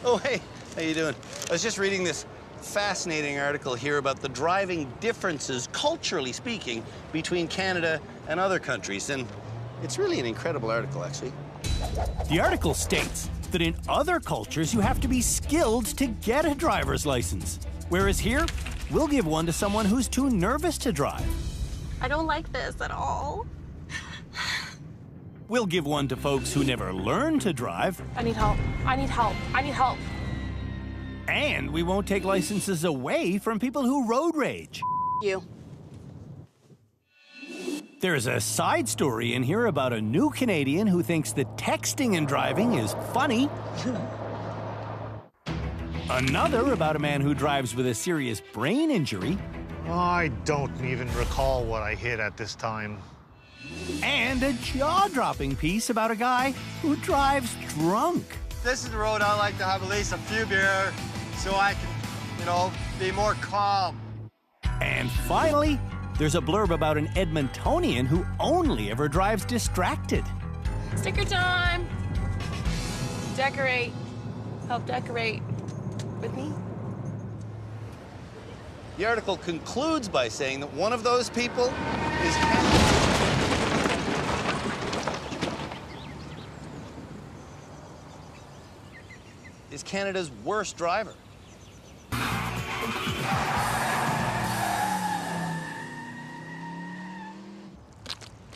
Oh, hey, how you doing? I was just reading this fascinating article here about the driving differences, culturally speaking, between Canada and other countries, and it's really an incredible article, actually. The article states that in other cultures, you have to be skilled to get a driver's license, whereas here, we'll give one to someone who's too nervous to drive. I don't like this at all. We'll give one to folks who never learned to drive. I need help. I need help. I need help. And we won't take licenses away from people who road rage. You. There's a side story in here about a new Canadian who thinks that texting and driving is funny. Another about a man who drives with a serious brain injury. I don't even recall what I hit at this time. And a jaw-dropping piece about a guy who drives drunk. This is the road I like to have at least a few beer so I can, be more calm. And finally, there's a blurb about an Edmontonian who only ever drives distracted. Sticker time. Decorate. Help decorate with me. The article concludes by saying that one of those people is Canada's worst driver.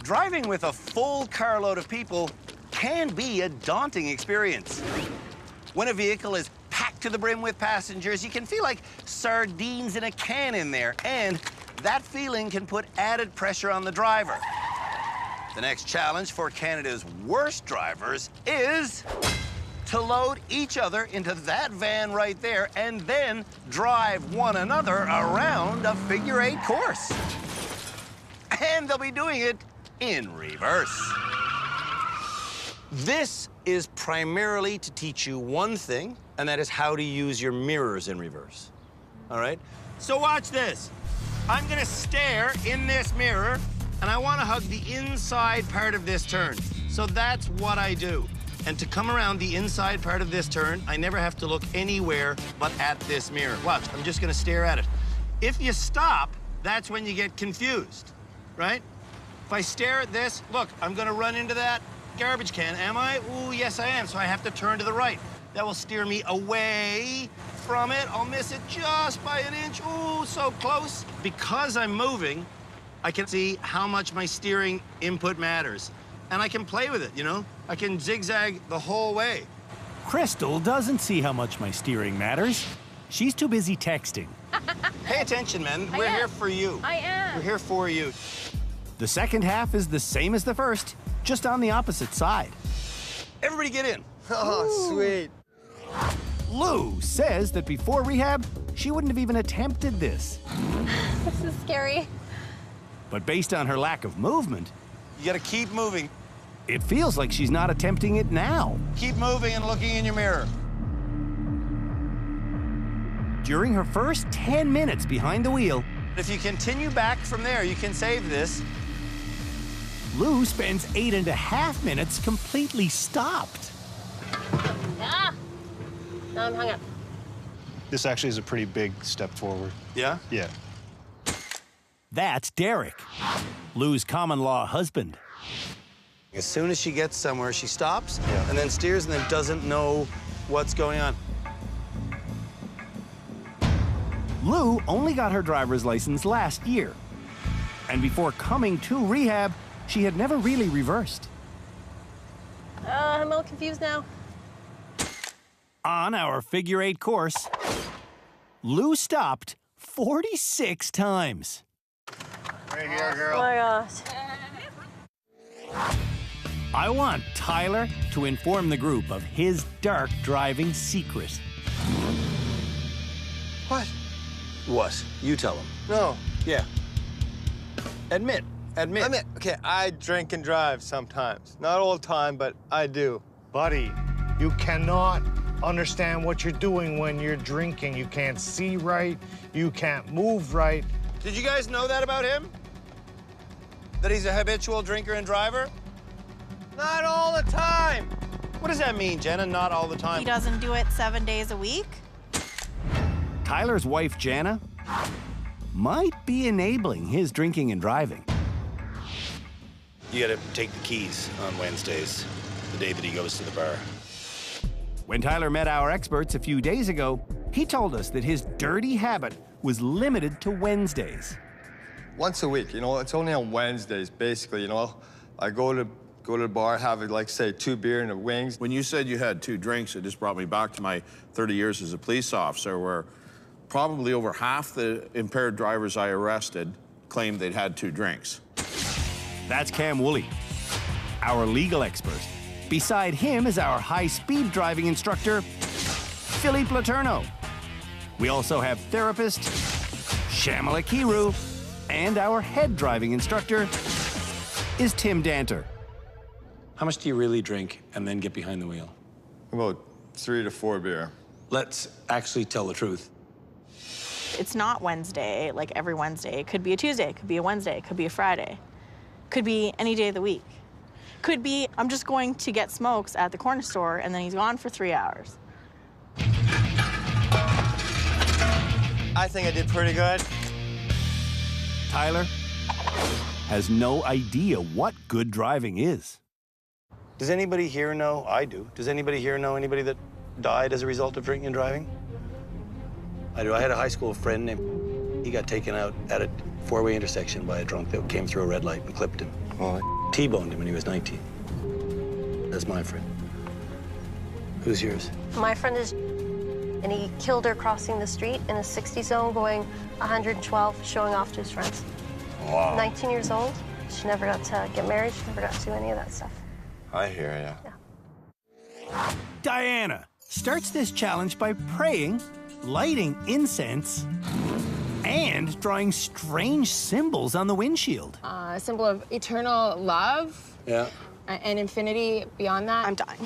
Driving with a full carload of people can be a daunting experience. When a vehicle is packed to the brim with passengers, you can feel like sardines in a can in there, and that feeling can put added pressure on the driver. The next challenge for Canada's worst drivers is to load each other into that van right there and then drive one another around a figure-8 course. And they'll be doing it in reverse. This is primarily to teach you one thing, and that is how to use your mirrors in reverse. All right? So watch this. I'm gonna stare in this mirror, and I wanna hug the inside part of this turn. So that's what I do. And to come around the inside part of this turn, I never have to look anywhere but at this mirror. Watch, I'm just gonna stare at it. If you stop, that's when you get confused, right? If I stare at this, look, I'm gonna run into that garbage can, am I? Ooh, yes, I am, so I have to turn to the right. That will steer me away from it. I'll miss it just by an inch. Ooh, so close. Because I'm moving, I can see how much my steering input matters. And I can play with it, I can zigzag the whole way. Crystal doesn't see how much my steering matters. She's too busy texting. Pay attention, man. We're here for you. I am. We're here for you. The second half is the same as the first, just on the opposite side. Everybody get in. Oh, sweet. Lou says that before rehab, she wouldn't have even attempted this. This is scary. But based on her lack of movement, You gotta keep moving. it feels like she's not attempting it now. Keep moving and looking in your mirror. During her first 10 minutes behind the wheel, If you continue back from there, you can save this. Lou spends 8.5 minutes completely stopped. Ah. Now I'm hung up. This actually is a pretty big step forward. Yeah? Yeah. That's Derek, Lou's common-law husband. As soon as she gets somewhere, she stops Yeah. and then steers and then doesn't know what's going on. Lou only got her driver's license last year. And before coming to rehab, she had never really reversed. I'm a little confused now. On our figure-8 course, Lou stopped 46 times. Right here, Oh girl. my gosh. I want Tyler to inform the group of his dark driving secret. What? What? You tell him. No. Yeah. Admit. Admit. Okay, I drink and drive sometimes. Not all the time, but I do. Buddy, you cannot understand what you're doing when you're drinking. You can't see right. You can't move right. Did you guys know that about him? That he's a habitual drinker and driver? Not all the time. What does that mean, Jenna? Not all the time. He doesn't do it 7 days a week? Tyler's wife, Jana, might be enabling his drinking and driving. You gotta take the keys on Wednesdays, the day that he goes to the bar. When Tyler met our experts a few days ago, he told us that his dirty habit was limited to Wednesdays. Once a week, you know, it's only on Wednesdays, basically, you know. I go to the bar, have, like, say, 2 beer and a wings. When you said you had 2 drinks, it just brought me back to my 30 years as a police officer, where probably over half the impaired drivers I arrested claimed they'd had 2 drinks. That's Cam Woolley, our legal expert. Beside him is our high-speed driving instructor, Philippe Laterno. We also have therapist, Shamala Kiru, and our head driving instructor is Tim Danter. How much do you really drink and then get behind the wheel? About 3 to 4 beer. Let's actually tell the truth. It's not Wednesday, like every Wednesday. It could be a Tuesday, it could be a Wednesday, it could be a Friday. Could be any day of the week. Could be, I'm just going to get smokes at the corner store, and then he's gone for 3 hours. I think I did pretty good. Tyler has no idea what good driving is. Does anybody here know? I do. Does anybody here know anybody that died as a result of drinking and driving? I do. I had a high school friend named. He got taken out at a 4-way intersection by a drunk that came through a red light and clipped him. Oh, T-boned him when he was 19. That's my friend. Who's yours? My friend is, and he killed her crossing the street in a 60 zone going 112, showing off to his friends. Wow. 19 years old. She never got to get married. She never got to do any of that stuff. I hear ya. Yeah. Diana starts this challenge by praying, lighting incense, and drawing strange symbols on the windshield. A symbol of eternal love. Yeah. And infinity beyond that. I'm dying.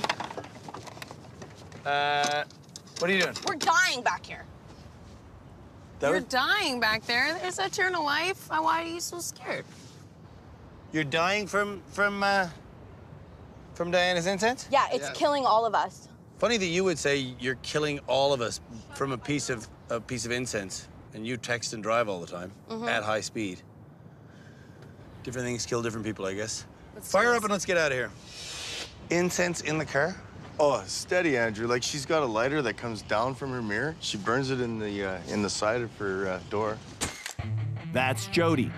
What are you doing? We're dying back here. You're dying back there. There's eternal life. Why are you so scared? You're dying from Diana's incense? Yeah, it's killing all of us. Funny that you would say you're killing all of us from a piece of incense, and you text and drive all the time at high speed. Different things kill different people, I guess. Fire up and let's get out of here. Incense in the car? Oh, steady, Andrew. Like, she's got a lighter that comes down from her mirror. She burns it in the side of her door. That's Jody,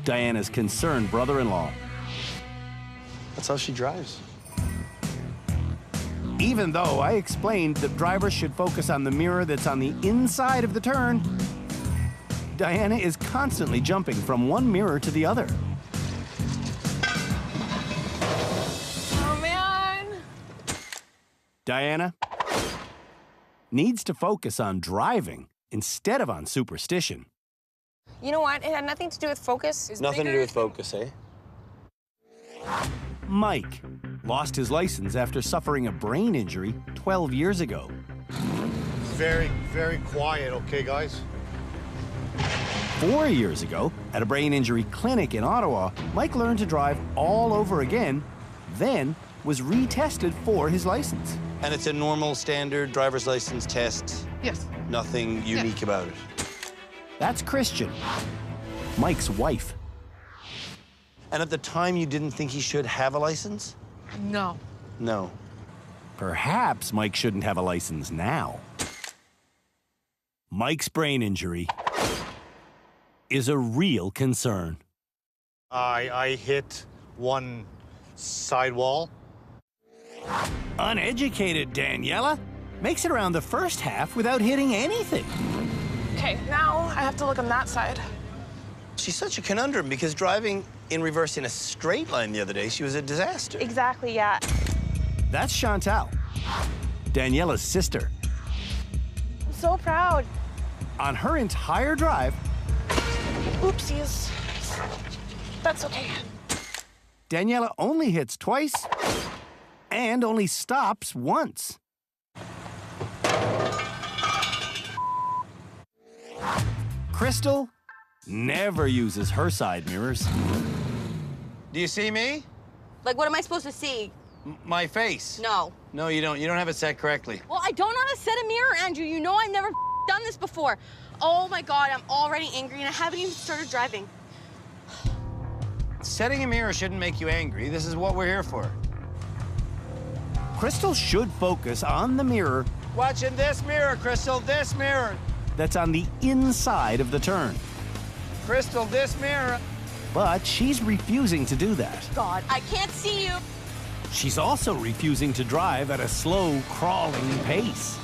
Diana's concerned brother-in-law. That's how she drives. Even though I explained that drivers should focus on the mirror that's on the inside of the turn, Diana is constantly jumping from one mirror to the other. Oh, man. Diana needs to focus on driving instead of on superstition. You know what? It had nothing to do with focus. It's Nothing to bigger. do with focus, eh? Mike lost his license after suffering a brain injury 12 years ago. Very, very quiet, okay, guys? 4 years ago, at a brain injury clinic in Ottawa, Mike learned to drive all over again, then was retested for his license. And it's a normal standard driver's license test. Yes. Nothing unique about it. That's Christian, Mike's wife. And at the time, you didn't think he should have a license? No. No. Perhaps Mike shouldn't have a license now. Mike's brain injury is a real concern. I hit one sidewall. Uneducated Daniela makes it around the first half without hitting anything. Okay, now I have to look on that side. She's such a conundrum because driving in reverse in a straight line the other day, she was a disaster. Exactly, yeah. That's Chantal, Daniela's sister. I'm so proud. On her entire drive, Oopsies. That's okay. Daniela only hits twice and only stops once. Crystal never uses her side mirrors. Do you see me? Like, what am I supposed to see? My face. No. No, you don't. You don't have it set correctly. Well, I don't know how to set a mirror, Andrew. You know I've never done this before. Oh my God, I'm already angry and I haven't even started driving. Setting a mirror shouldn't make you angry. This is what we're here for. Crystal should focus on the mirror Watching this mirror, Crystal, this mirror. that's on the inside of the turn. Crystal, this mirror. But she's refusing to do that. God, I can't see you. She's also refusing to drive at a slow, crawling pace.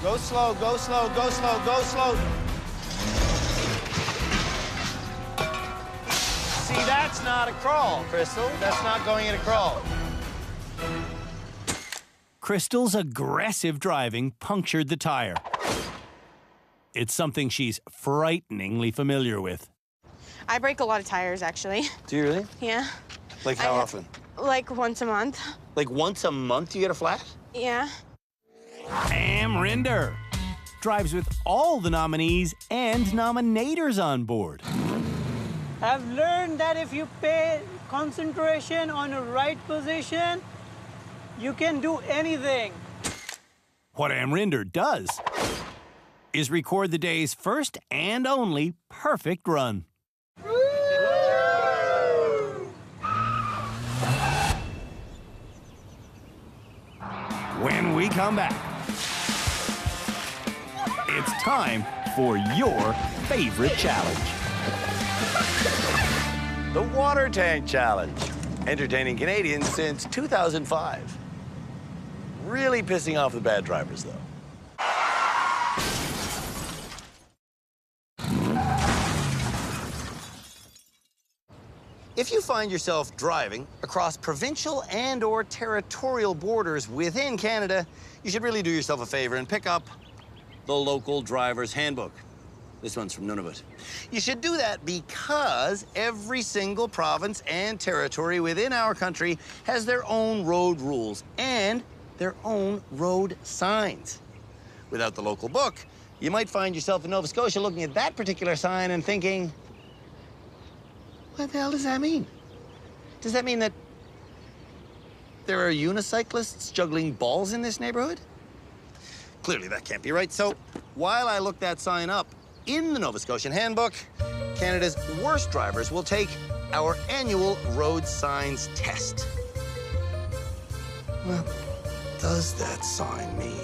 Go slow, go slow, go slow, go slow. See, that's not a crawl, Crystal. That's not going in a crawl. Crystal's aggressive driving punctured the tire. It's something she's frighteningly familiar with. I break a lot of tires, actually. Do you really? Yeah. Like how often? Like once a month. Like once a month you get a flat? Yeah. Pam Rinder drives with all the nominees and nominators on board. I've learned that if you pay concentration on a right position, you can do anything. What Amrinder does is record the day's first and only perfect run. When we come back, it's time for your favorite challenge. The Water Tank Challenge. Entertaining Canadians since 2005. Really pissing off the bad drivers, though. If you find yourself driving across provincial and/or territorial borders within Canada, you should really do yourself a favor and pick up the local driver's handbook. This one's from Nunavut. You should do that because every single province and territory within our country has their own road rules and their own road signs. Without the local book, you might find yourself in Nova Scotia looking at that particular sign and thinking, what the hell does that mean? Does that mean that there are unicyclists juggling balls in this neighborhood? Clearly that can't be right. So while I look that sign up in the Nova Scotian Handbook, Canada's worst drivers will take our annual road signs test. What does that sign mean?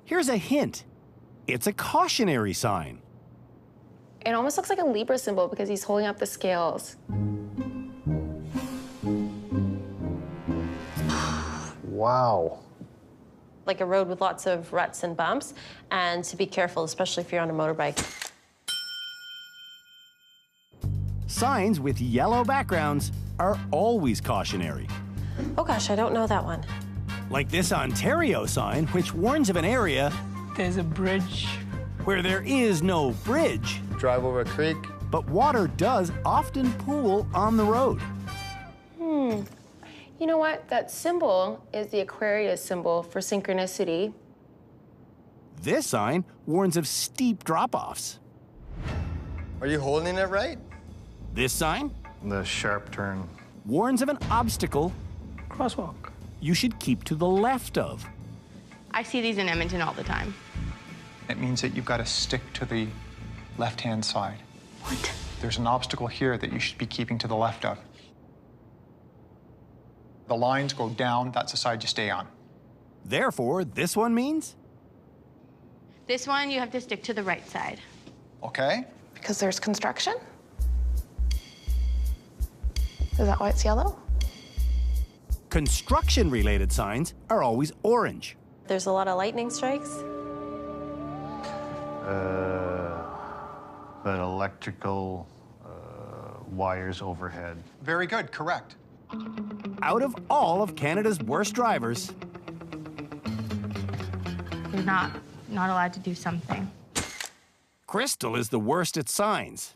Here's a hint. It's a cautionary sign. It almost looks like a Libra symbol because he's holding up the scales. Wow. Like a road with lots of ruts and bumps, and to be careful, especially if you're on a motorbike. Signs with yellow backgrounds are always cautionary. Oh gosh, I don't know that one. Like this Ontario sign, which warns of an area There's a bridge. where there is no bridge, Drive over a creek. but water does often pool on the road. You know what? That symbol is the Aquarius symbol for synchronicity. This sign warns of steep drop-offs. Are you holding it right? This sign The sharp turn. warns of an obstacle Crosswalk. you should keep to the left of. I see these in Edmonton all the time. It means that you've got to stick to the left-hand side. What? There's an obstacle here that you should be keeping to the left of. The lines go down, that's the side you stay on. Therefore, this one means This one, you have to stick to the right side. Okay? Because there's construction? Is that why it's yellow? construction-related signs are always orange. There's a lot of lightning strikes. But electrical wires overhead. Very good, correct. Out of all of Canada's worst drivers, You're not allowed to do something. Crystal is the worst at signs.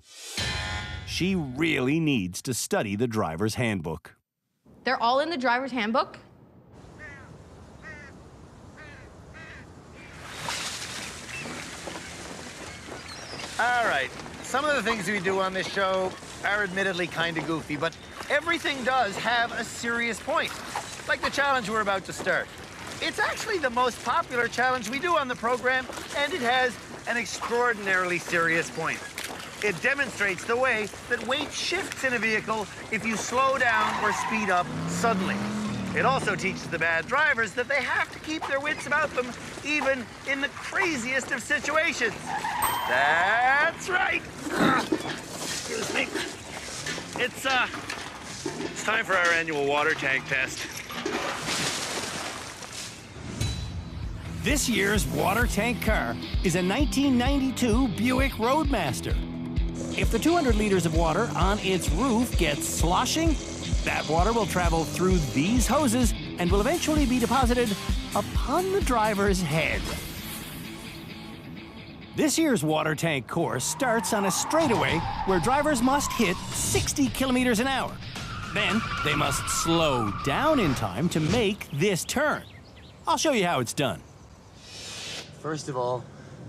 She really needs to study the driver's handbook. They're all in the driver's handbook? All right, some of the things we do on this show are admittedly kind of goofy, but everything does have a serious point. Like the challenge we're about to start. It's actually the most popular challenge we do on the program, and it has an extraordinarily serious point. It demonstrates the way that weight shifts in a vehicle if you slow down or speed up suddenly. It also teaches the bad drivers that they have to keep their wits about them, even in the craziest of situations. That's right. Excuse me. It's time for our annual water tank test. This year's water tank car is a 1992 Buick Roadmaster. If the 200 liters of water on its roof gets sloshing, that water will travel through these hoses and will eventually be deposited upon the driver's head. This year's water tank course starts on a straightaway where drivers must hit 60 kilometers an hour. Then they must slow down in time to make this turn. I'll show you how it's done. First of all,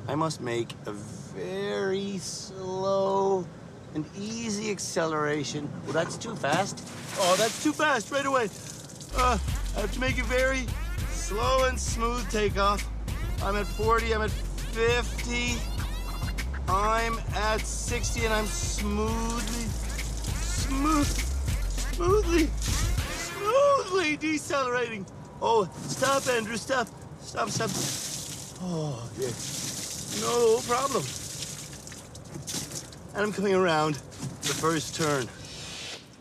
I must make a very slow and easy acceleration. Well, that's too fast. Oh, that's too fast right away. I have to make a very slow and smooth takeoff. I'm at 40, I'm at 50. I'm at 60, and I'm smoothly decelerating. Oh, stop, Andrew, stop. Stop. Oh, yeah. No problem. And I'm coming around the first turn.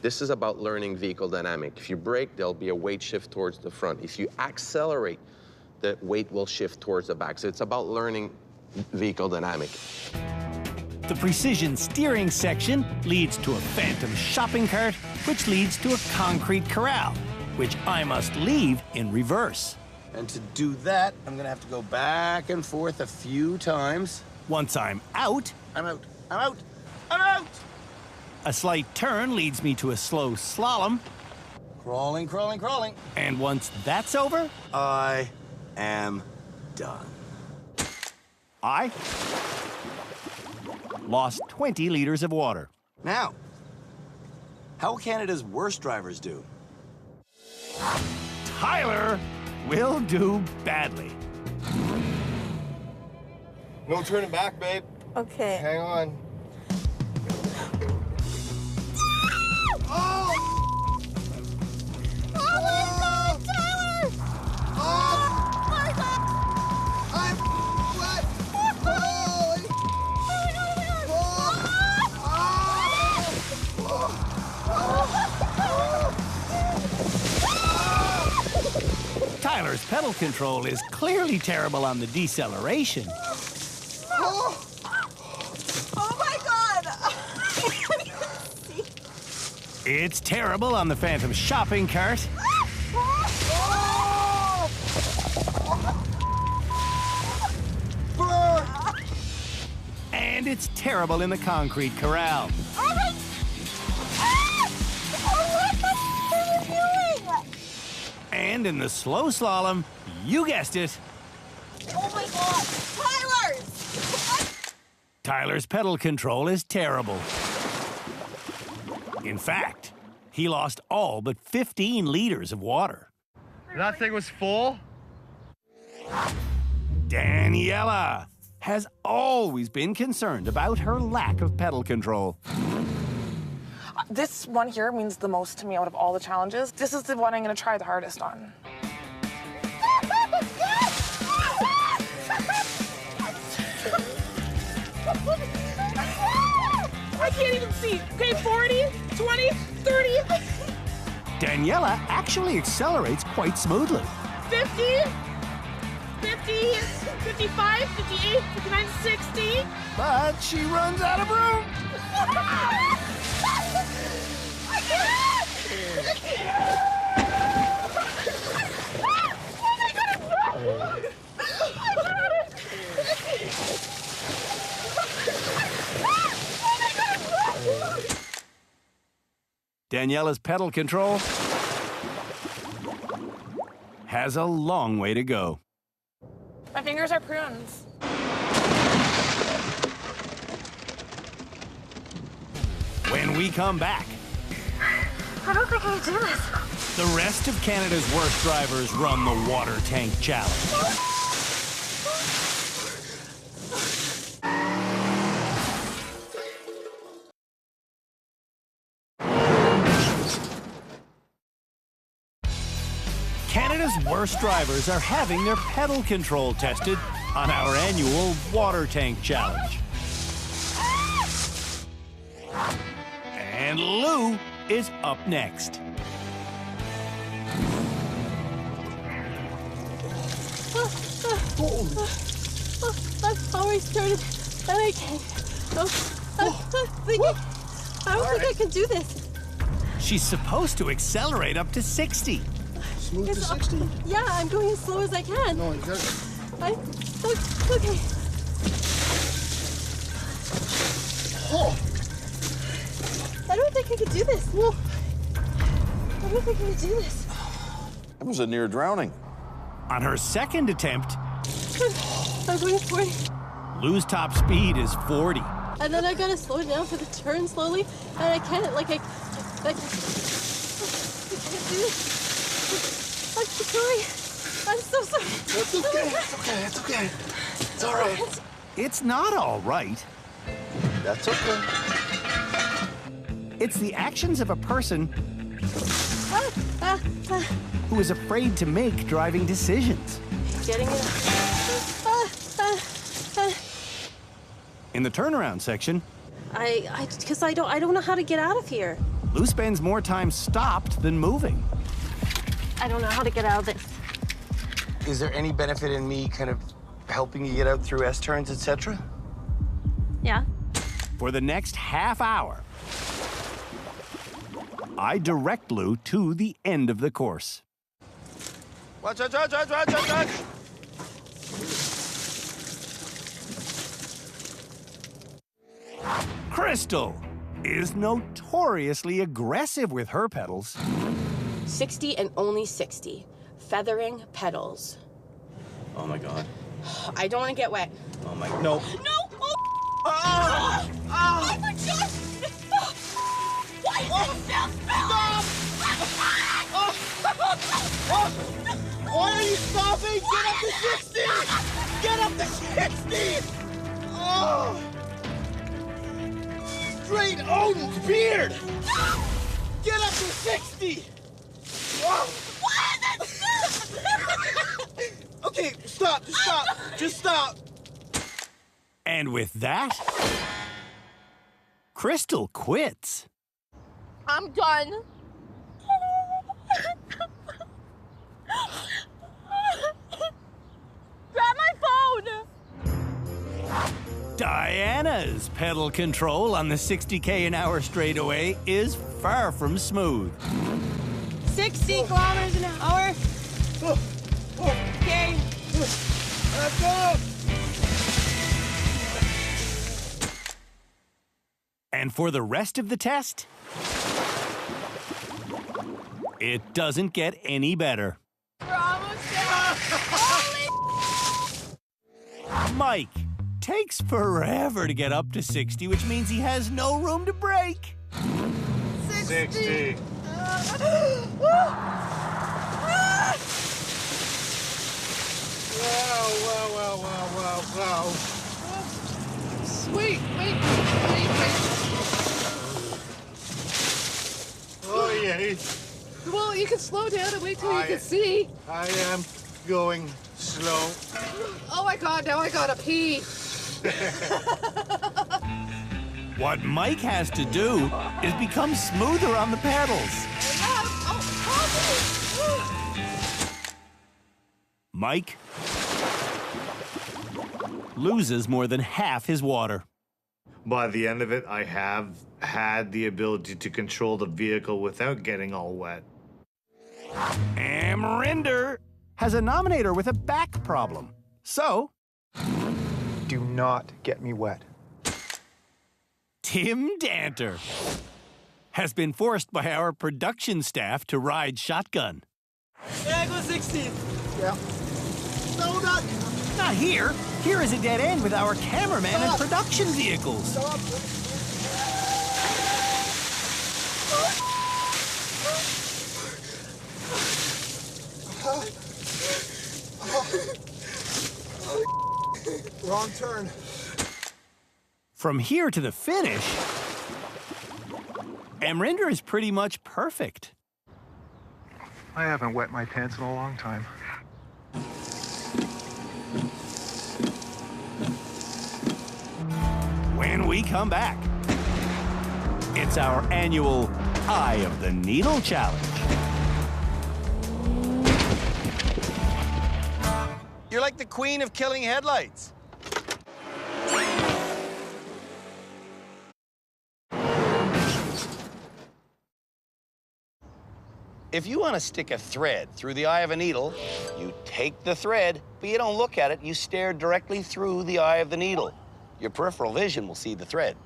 This is about learning vehicle dynamic. If you brake, there'll be a weight shift towards the front. If you accelerate, the weight will shift towards the back. So it's about learning vehicle dynamic. The precision steering section leads to a phantom shopping cart, which leads to a concrete corral, which I must leave in reverse. And to do that, I'm gonna have to go back and forth a few times. Once I'm out, I'm out. a slight turn leads me to a slow slalom. Crawling. And once that's over, I am done. I lost 20 liters of water. Now, how will Canada's worst drivers do? Tyler will do badly. No turning back, babe. Okay. Hang on. Tyler's pedal control is clearly terrible on the deceleration. Oh my God! It's terrible on the phantom shopping cart. And it's terrible in the concrete corral. And in the slow slalom, you guessed it. Oh my God! Tyler's! Tyler's pedal control is terrible. In fact, he lost all but 15 liters of water. That thing was full? Daniela has always been concerned about her lack of pedal control. This one here means the most to me out of all the challenges. This is the one I'm going to try the hardest on. I can't even see. Okay, 40, 20, 30. Daniela actually accelerates quite smoothly. 50, 50, 55, 58, 59, 60. But she runs out of room. Daniela's pedal control has a long way to go. My fingers are prunes. When we come back, I don't think I can do this. the rest of Canada's worst drivers run the water tank challenge. Canada's worst drivers are having their pedal control tested on our annual water tank challenge. And Lou is up next. I've always started and I can't. I don't think I can do this. She's supposed to accelerate up to 60. Smooth to 60? Yeah, I'm going as slow as I can. No, you got it. Okay. Oh. I don't think I can do this. No. I don't think I can do this. That was a near drowning. On her second attempt, I'm going 40. Lou's top speed is 40. And then I gotta slow down for the turn slowly. And I can't, I can't do this. I'm sorry. I'm so sorry. It's okay. It's okay. It's okay. It's all right. It's not all right. That's okay. It's the actions of a person who is afraid to make driving decisions. Getting it. In the turnaround section, Because I don't know how to get out of here. Lou spends more time stopped than moving. I don't know how to get out of this. Is there any benefit in me kind of helping you get out through S-turns, etc.? Yeah. For the next half hour, I direct Lou to the end of the course. Watch. Crystal is notoriously aggressive with her pedals. 60 and only 60. Feathering pedals. Oh my God. I don't want to get wet. Oh my, no. No! Oh, oh my God! Why is it still spilling? Why are you stopping? Get up to 60! Get up to 60! Oh! Straight Odin's beard! Get up to 60! Oh. Why is it still? Okay, stop, just stop. And with that, Crystal quits. I'm done. Grab my phone! Diana's pedal control on the 60k an hour straightaway is far from smooth. 60 kilometers an hour. Okay. Let's go! And for the rest of the test, it doesn't get any better. We're almost there. Holy! Mike takes forever to get up to 60, which means he has no room to brake. 60. Wow. Sweet! Wait. Oh, yay. Well, you can slow down and wait till you can see. I am going slow. Oh my God, now I gotta pee. What Mike has to do is become smoother on the pedals. Mike loses more than half his water. By the end of it, I have had the ability to control the vehicle without getting all wet. Amrinder has a nominator with a back problem. So, Do not get me wet. Tim Danter has been forced by our production staff to ride shotgun. Yeah, I go 60. Yeah. No, not. Not here. Here is a dead end with our cameraman and production vehicles. Stop. Wrong turn. From here to the finish, Amrinder is pretty much perfect. I haven't wet my pants in a long time. When we come back, it's our annual Eye of the Needle Challenge. You're like the queen of killing headlights. If you want to stick a thread through the eye of a needle, you take the thread, but you don't look at it. You stare directly through the eye of the needle. Your peripheral vision will see the thread.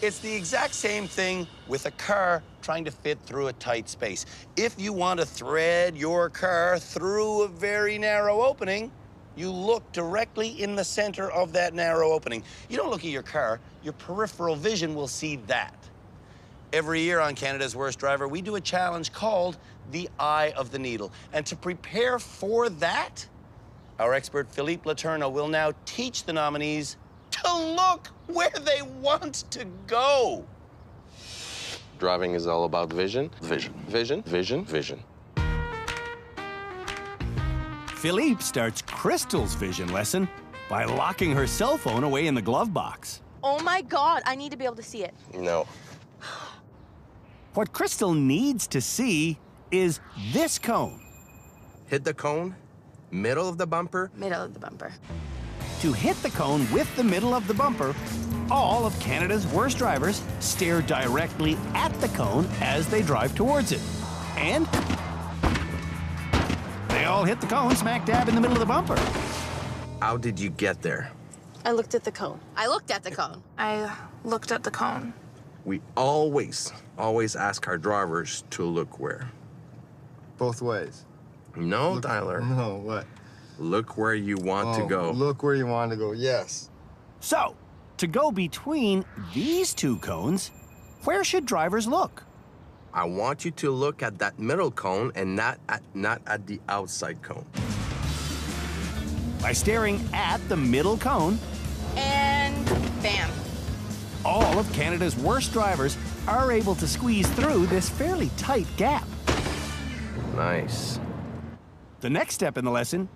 It's the exact same thing with a car trying to fit through a tight space. If you want to thread your car through a very narrow opening, you look directly in the center of that narrow opening. You don't look at your car. Your peripheral vision will see that. Every year on Canada's Worst Driver, we do a challenge called the Eye of the Needle. And to prepare for that, our expert Philippe Letourneau will now teach the nominees to look where they want to go. Driving is all about vision. Vision. Vision. Vision. Vision. Philippe starts Crystal's vision lesson by locking her cell phone away in the glove box. Oh my God, I need to be able to see it. No. What Crystal needs to see is this cone. Hit the cone, middle of the bumper. Middle of the bumper. To hit the cone with the middle of the bumper, all of Canada's worst drivers stare directly at the cone as they drive towards it. And they all hit the cone smack dab in the middle of the bumper. How did you get there? I looked at the cone. I looked at the cone. I looked at the cone. We always ask our drivers to look where? Both ways. No, Tyler. No, what? Look where you want to go. Look where you want to go, yes. So, to go between these two cones, where should drivers look? I want you to look at that middle cone and not at the outside cone. By staring at the middle cone, And bam. all of Canada's worst drivers are able to squeeze through this fairly tight gap. Nice. The next step in the lesson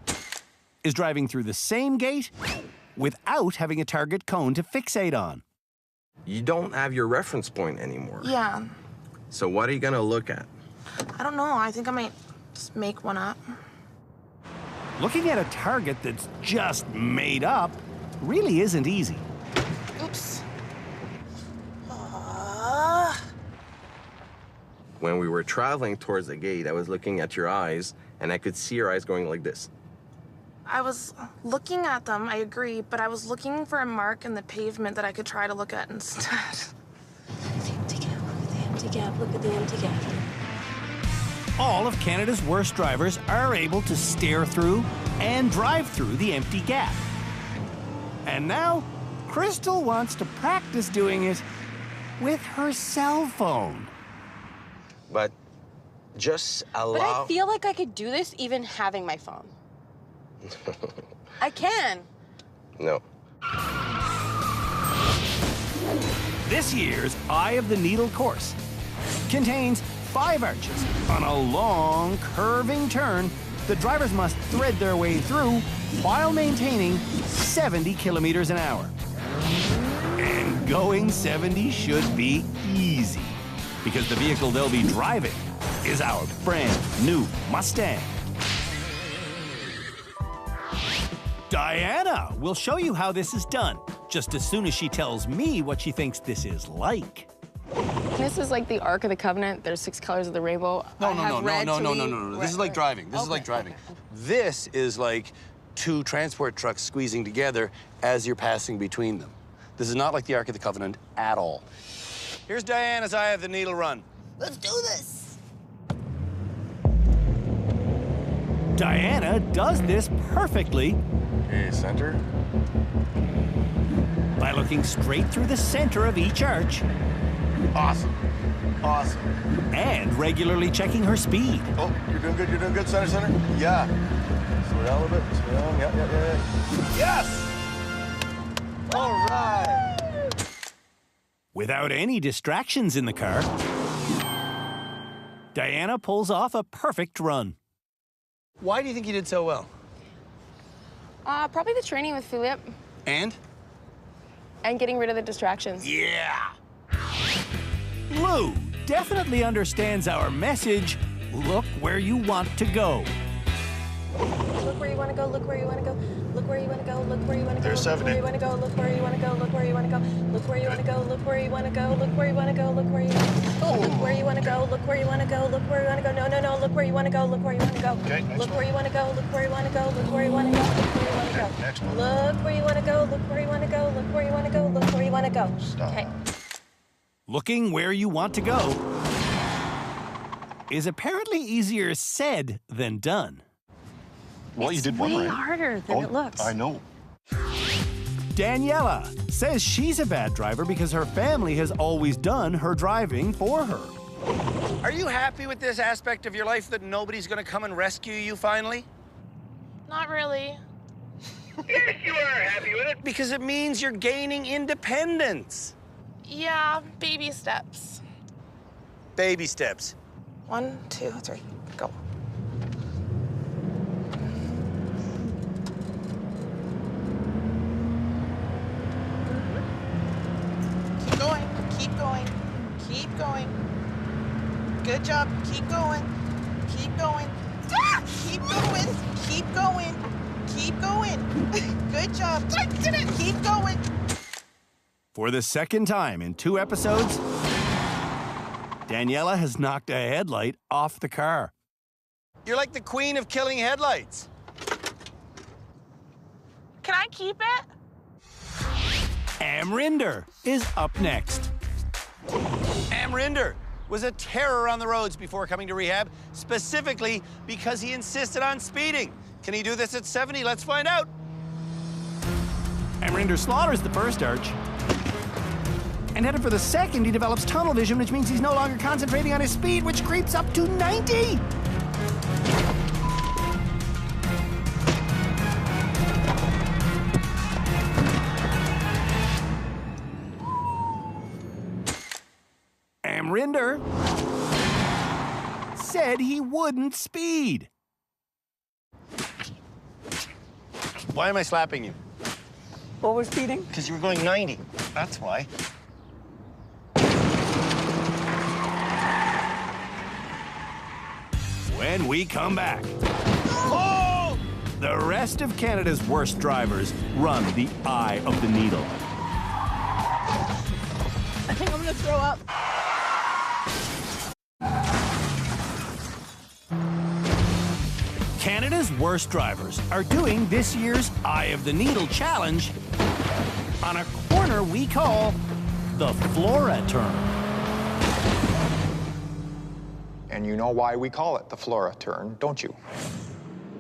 is driving through the same gate without having a target cone to fixate on. You don't have your reference point anymore. Yeah. So what are you gonna look at? I don't know. I think I might just make one up. Looking at a target that's just made up really isn't easy. Oops. When we were traveling towards the gate, I was looking at your eyes, and I could see your eyes going like this. I was looking at them, I agree, but I was looking for a mark in the pavement that I could try to look at instead. Empty gap, look at the empty gap. All of Canada's worst drivers are able to stare through and drive through the empty gap. And now, Crystal wants to practice doing it with her cell phone. But just allow... But I feel like I could do this even having my phone. I can. No. This year's Eye of the Needle course contains 5 arches on a long, curving turn the drivers must thread their way through while maintaining 70 kilometers an hour. And going 70 should be easy, because the vehicle they'll be driving is our brand new Mustang. Diana will show you how this is done, just as soon as she tells me what she thinks this is like. This is like the Ark of the Covenant. There's 6 colors of the rainbow. No. This is like driving. This is like driving. This is like 2 transport trucks squeezing together as you're passing between them. This is not like the Ark of the Covenant at all. Here's Diana's Eye of the Needle run. Let's do this. Diana does this perfectly. Okay, center. By looking straight through the center of each arch. Awesome. Awesome. And regularly checking her speed. Oh, you're doing good, center. Yeah. Slow down a little bit, slow down, yeah. Yes! All right. Without any distractions in the car, Diana pulls off a perfect run. Why do you think you did so well? Probably the training with Philip And? and getting rid of the distractions. Yeah. Lou definitely understands our message. Look where you want to go. Look where you want to go, look where you want to go, look where you want to go, look where you want to go, There's look where you want to go, look where you want to go, look where you want to go, look where you want to go, look where you want to go, look where you want to go, look where you want to go, look where you want to go, look where you want to go, look where you want to go, no, no, no, look where you want to go, look where you want to go, look where you want to go, look where you want to go, look where you want to go, look where you want to go, look where you want to go, look where you want to go, look where you want to go, look where you want to go. Okay. Looking where you want to go is apparently easier said than done. Well, you did one Way right. harder than it looks. I know. Daniela says she's a bad driver because her family has always done her driving for her. Are you happy with this aspect of your life that nobody's gonna come and rescue you finally? Not really. Yes, you are happy with it. Because it means you're gaining independence. Yeah, baby steps. Baby steps. 1, 2, 3, go. Keep going, keep going, keep going. Good job, keep going, keep going. Ah! Keep going, keep going, keep going. Good job, I did it, keep going. For the second time in 2 episodes, Daniela has knocked a headlight off the car. You're like the queen of killing headlights. Can I keep it? Amrinder is up next. Amrinder was a terror on the roads before coming to rehab, specifically because he insisted on speeding. Can he do this at 70? Let's find out. Amrinder slaughters the first arch. And headed for the second, he develops tunnel vision, which means he's no longer concentrating on his speed, which creeps up to 90. Amrinder said he wouldn't speed. Why am I slapping you? Over speeding? Because you were going 90. That's why. When we come back, the rest of Canada's worst drivers run the eye of the needle. I think I'm gonna throw up. Canada's worst drivers are doing this year's Eye of the Needle challenge on a corner we call the Flora turn. And you know why we call it the Flora turn, don't you?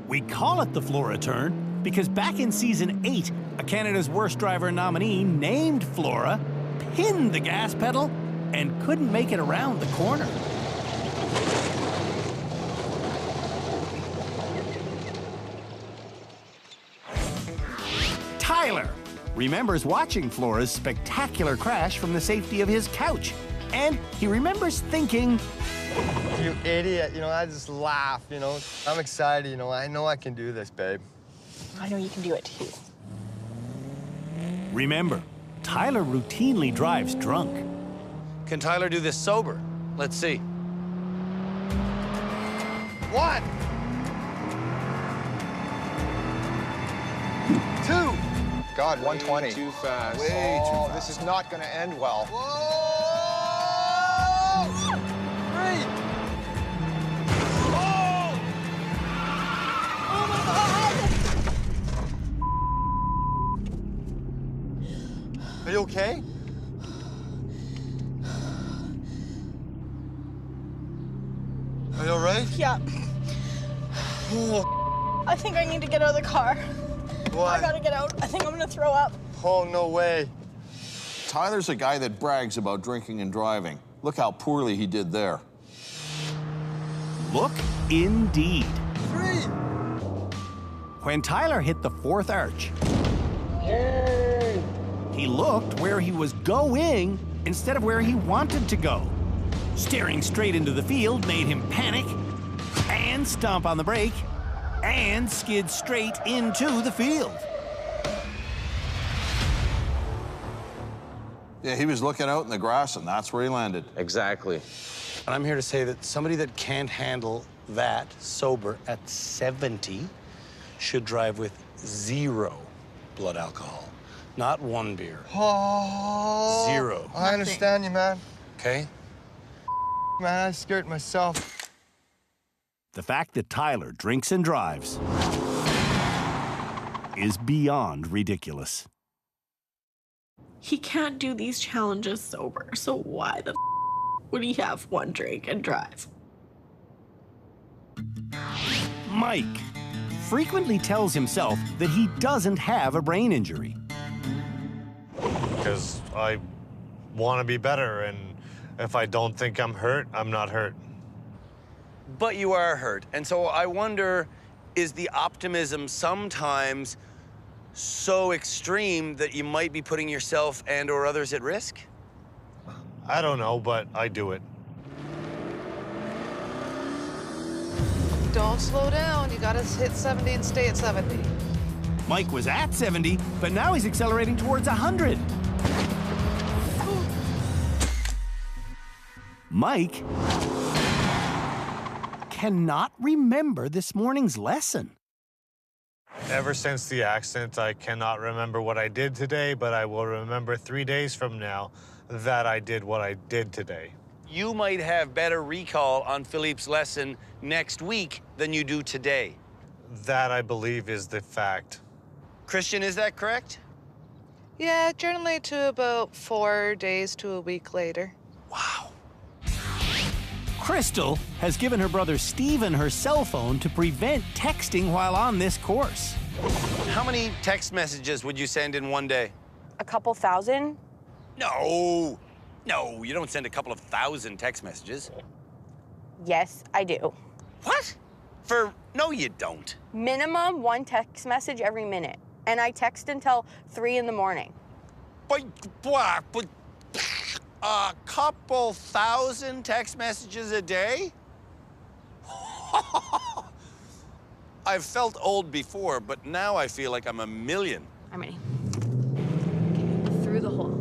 We call it the Flora turn because back in season 8, a Canada's Worst Driver nominee named Flora pinned the gas pedal and couldn't make it around the corner. Tyler remembers watching Flora's spectacular crash from the safety of his couch. And he remembers thinking, You idiot, I just laugh, I'm excited, I know I can do this, babe. I know you can do it too. remember, Tyler routinely drives drunk. Can Tyler do this sober? Let's see. 1, 2. God, 120. Too fast. Way too fast. This is not going to end well. Are you okay? Are you all right? Yeah. I think I need to get out of the car. Why? I gotta get out. I think I'm gonna throw up. Oh, no way. Tyler's a guy that brags about drinking and driving. Look how poorly he did there. Look indeed. 3. When Tyler hit the 4th arch, He looked where he was going instead of where he wanted to go. Staring straight into the field made him panic and stomp on the brake and skid straight into the field. Yeah, he was looking out in the grass, and that's where he landed. Exactly. And I'm here to say that somebody that can't handle that sober at 70 should drive with 0 blood alcohol. Not 1 beer. Oh, 0. I understand you, man. Okay? Man, I scared myself. The fact that Tyler drinks and drives is beyond ridiculous. He can't do these challenges sober, so why the would he have 1 drink and drive? Mike frequently tells himself that he doesn't have a brain injury. Because I want to be better, and if I don't think I'm hurt, I'm not hurt. But you are hurt. And so I wonder, is the optimism sometimes so extreme that you might be putting yourself and or others at risk? I don't know, but I do it. Don't slow down. You gotta hit 70 and stay at 70. Mike was at 70, but now he's accelerating towards 100. Mike cannot remember this morning's lesson. Ever since the accident, I cannot remember what I did today, but I will remember 3 days from now that I did what I did today. You might have better recall on Philippe's lesson next week than you do today. That, I believe, is the fact. Christian, is that correct? Yeah, generally to about 4 days to a week later. Wow. Crystal has given her brother Steven her cell phone to prevent texting while on this course. How many text messages would you send in one day? A couple thousand? No. No, you don't send a couple of thousand text messages. Yes, I do. What? No, you don't. Minimum 1 text message every minute. And I text until 3 in the morning. But a couple thousand text messages a day? I've felt old before, but now I feel like I'm a million. I'm ready. Okay, through the hole,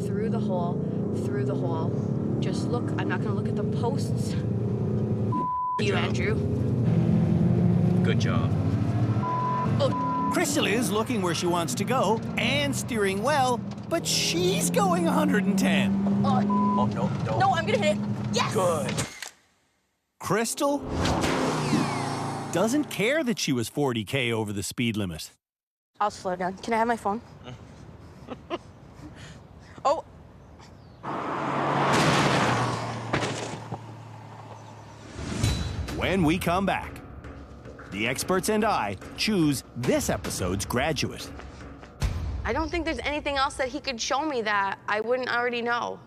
through the hole, through the hole. Just look, I'm not gonna look at the posts. You, Andrew. Good job. Oh. Crystal is looking where she wants to go and steering well, but she's going 110. Oh, no, no. No, I'm gonna hit it. Yes! Good. Crystal doesn't care that she was 40K over the speed limit. I'll slow down. Can I have my phone? Oh. When we come back, the experts and I choose this episode's graduate. I don't think there's anything else that he could show me that I wouldn't already know.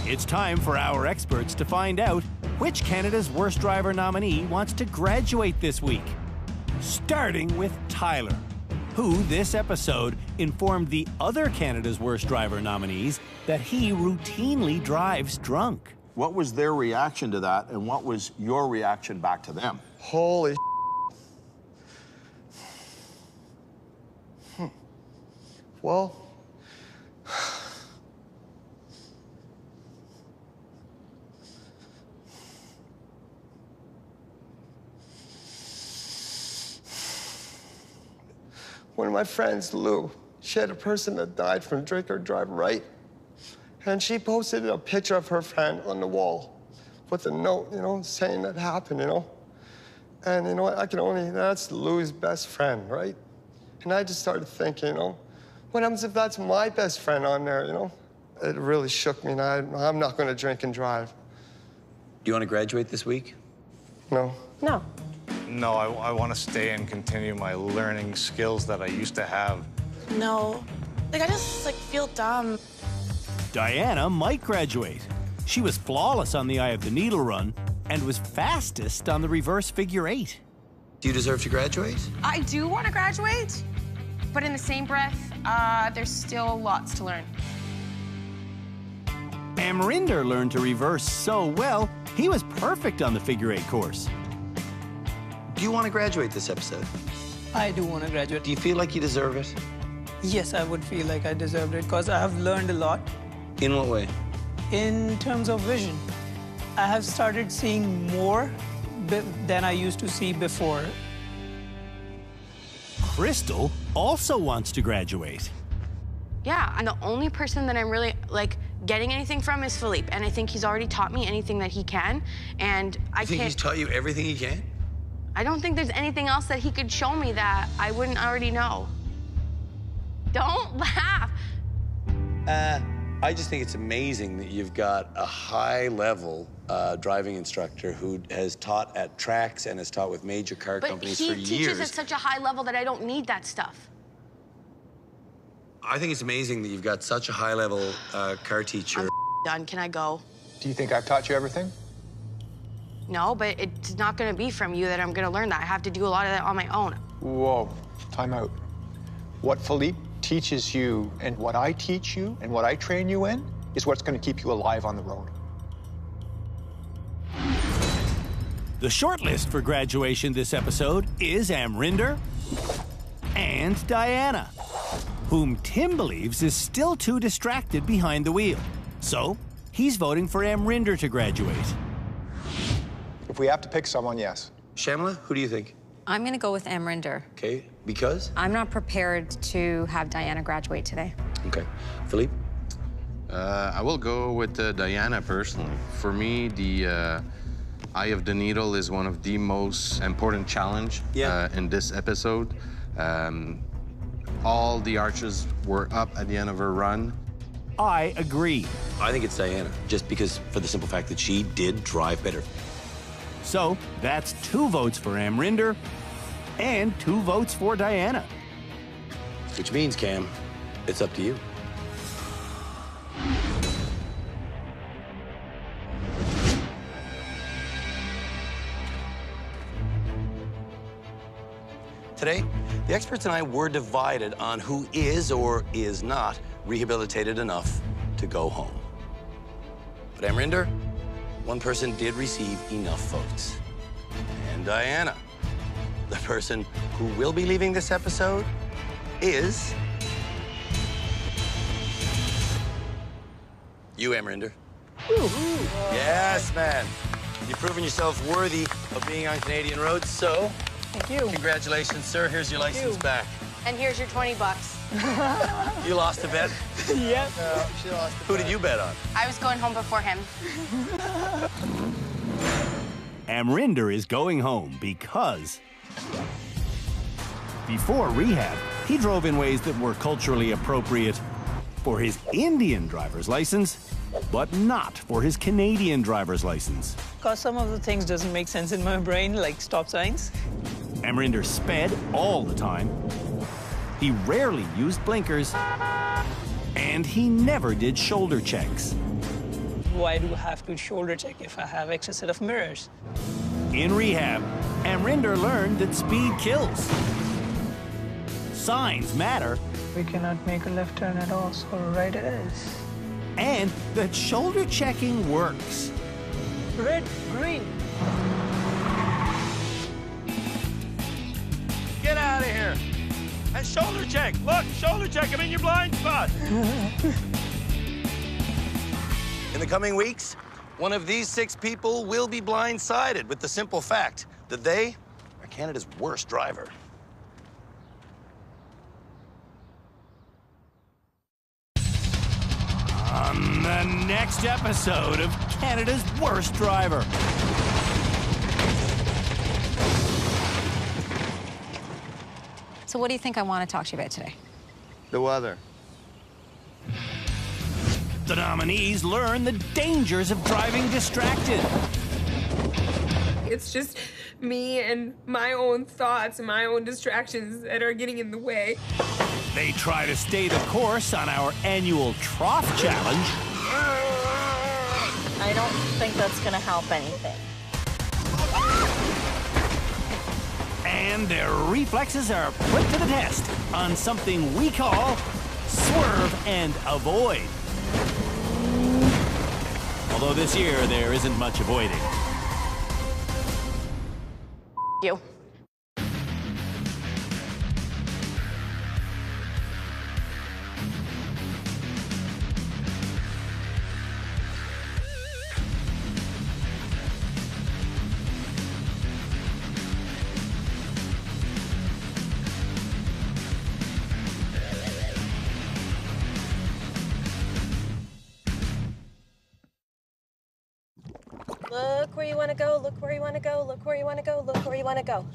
It's time for our experts to find out which Canada's Worst Driver nominee wants to graduate this week. Starting with Tyler, who this episode informed the other Canada's Worst Driver nominees that he routinely drives drunk. What was their reaction to that, and what was your reaction back to them? Holy Well, one of my friends, Lou, she had a person that died from drink or drive, right? And she posted a picture of her friend on the wall with a note, you know, saying that happened, you know? And you know what, that's Lou's best friend, right? And I just started thinking, you know, what happens if that's my best friend on there, you know? It really shook me, and I'm not gonna drink and drive. Do you want to graduate this week? No. No. No, I want to stay and continue my learning skills that I used to have. No. Like, I just, feel dumb. Diana might graduate. She was flawless on the Eye of the Needle run and was fastest on the reverse figure 8. Do you deserve to graduate? I do want to graduate, but in the same breath, there's still lots to learn. Amrinder learned to reverse so well, he was perfect on the figure 8 course. Do you want to graduate this episode? I do want to graduate. Do you feel like you deserve it? Yes, I would feel like I deserved it because I have learned a lot. In what way? In terms of vision, I have started seeing more than I used to see before. Crystal also wants to graduate. Yeah, and the only person that I'm really, like, getting anything from is Philippe, and I think he's already taught me anything that he can, and You think he's taught you everything he can? I don't think there's anything else that he could show me that I wouldn't already know. Don't laugh. I just think it's amazing that you've got a high-level driving instructor who has taught at tracks and has taught with major car companies for But he years. teaches at such a high level that I don't need that stuff. I think it's amazing that you've got such a high-level car teacher. I'm done. Can I go? Do you think I've taught you everything? No, but it's not going to be from you that I'm going to learn that. I have to do a lot of that on my own. Whoa, time out. What Philippe teaches you and what I teach you and what I train you in is what's going to keep you alive on the road. The shortlist for graduation this episode is Amrinder and Diana, whom Tim believes is still too distracted behind the wheel. So he's voting for Amrinder to graduate. If we have to pick someone, yes. Shamla, who do you think? I'm going to go with Amrinder. Okay, because? I'm not prepared to have Diana graduate today. Okay. Philippe? I will go with Diana personally. For me, the Eye of the Needle is one of the most important challenge in this episode. All the arches were up at the end of her run. I agree. I think it's Diana, just because for the simple fact that she did drive better. So that's 2 votes for Amrinder and 2 votes for Diana. Which means, Cam, it's up to you. Today, the experts and I were divided on who is or is not rehabilitated enough to go home. But Amrinder, one person did receive enough votes. And Diana, the person who will be leaving this episode, is you, Amrinder. Yes, man. You've proven yourself worthy of being on Canadian roads, so thank you. Congratulations, sir. Here's your license back. And here's your 20 bucks. You lost a bet? Yep. She lost a bet. Who did you bet on? I was going home before him. Amrinder is going home because before rehab, he drove in ways that were culturally appropriate for his Indian driver's license, but not for his Canadian driver's license. Because some of the things doesn't make sense in my brain, like stop signs. Amrinder sped all the time. He rarely used blinkers, and he never did shoulder checks. Why do I have to shoulder check if I have extra set of mirrors? In rehab, Amrinder learned that speed kills. Signs matter. We cannot make a left turn at all, so right it is. And that shoulder checking works. Red, green. Get out of here. And shoulder check. Look, shoulder check. I'm in your blind spot. In the coming weeks, one of these 6 people will be blindsided with the simple fact that they are Canada's worst driver. On the next episode of Canada's Worst Driver. So what do you think I want to talk to you about today? The weather. The nominees learn the dangers of driving distracted. It's just me and my own thoughts and my own distractions that are getting in the way. They try to stay the course on our annual Trough Challenge. I don't think that's gonna help anything. And their reflexes are put to the test on something we call swerve and avoid. Although this year, there isn't much avoiding. You. Look where you want to go, look where you want to go, look where you want to go, look where you want to go.